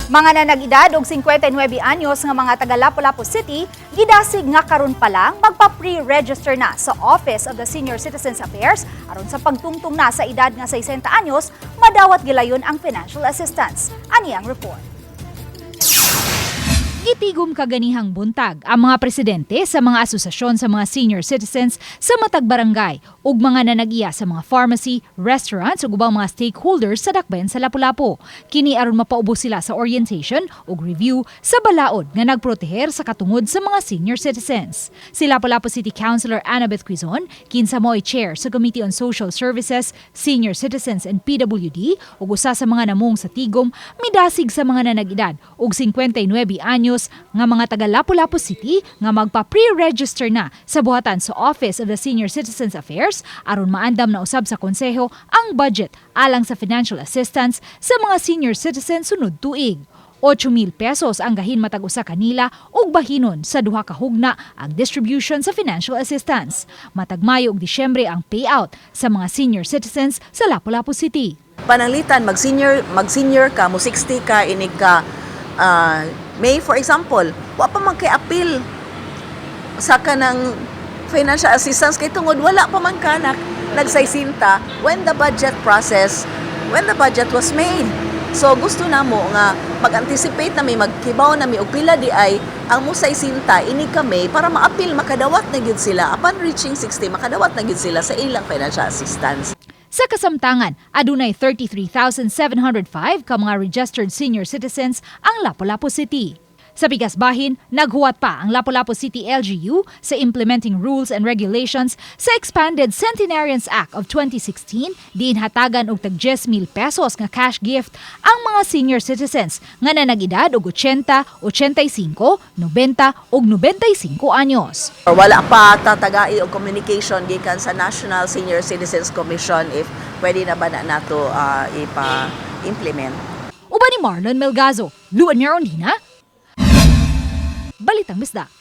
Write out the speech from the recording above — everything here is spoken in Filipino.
Mga nanag-edad og 59 anyos nga mga taga Lapu-Lapu City, gidasig nga karon pa lang magpa-pre-register na sa Office of the Senior Citizens Affairs aron sa pagtungtong na sa edad nga 60 anyos, madawat gilayon ang financial assistance. Ani ang report. Gitigom kaganihang buntag ang mga presidente sa mga asosasyon sa mga senior citizens sa matag barangay ug mga nanag-iya sa mga pharmacy, restaurants ug ubang mga stakeholders sa dakbayan sa Lapu-Lapu. Kini aron mapaubos sila sa orientation ug review sa balaod nga nagproteher sa katungod sa mga senior citizens. Si Lapu-Lapu City Councilor Annabeth Quizon, kinsa mo'y chair sa Committee on Social Services, Senior Citizens and PWD ug usa sa mga namong sa tigom, midasig sa mga nanag-edad ug 59 anyos nga mga taga Lapu-Lapu City nga magpa-pre-register na sa buhatan sa Office of the Senior Citizens Affairs aron maandam na usab sa konseho ang budget alang sa financial assistance sa mga senior citizens sunod tuig. 8,000 pesos ang gahin matag usa kanila ug bahinon sa duha ka hugna ang distribution sa financial assistance. Matag Mayo ug Disyembre ang payout sa mga senior citizens sa Lapu-Lapu City. Pananglitan mag-senior ka mo 60 ka inig ka May, for example, wa pa man kay appeal sa kanang financial assistance kay tungod wala pa man kanak nagsaysinta when the budget was made. So gusto na mo nga mag-anticipate na may magkibaw na may og pila di ay ang musaysinta ini kami para ma-appeal makadawat na gyud sila upon reaching 60 makadawat na gyud sila sa ilang financial assistance. Sa kasamtangan, adunay 33,705 ka mga registered senior citizens ang Lapu-Lapu City. Sa Bigasbahin, naghuwat pa ang Lapu-Lapu City LGU sa implementing rules and regulations sa expanded Centenarians Act of 2016 diin hatagan og tag 10,000 pesos nga cash gift ang mga senior citizens nga nanag-edad og 80, 85, 90 ug 95 anyos. Wala pa tatagai og communication gikan sa National Senior Citizens Commission if pwede na ba na nato ipa-implement. Uban ni Marlon Melgazo, Luan Yarondina, Balitang Bisdak.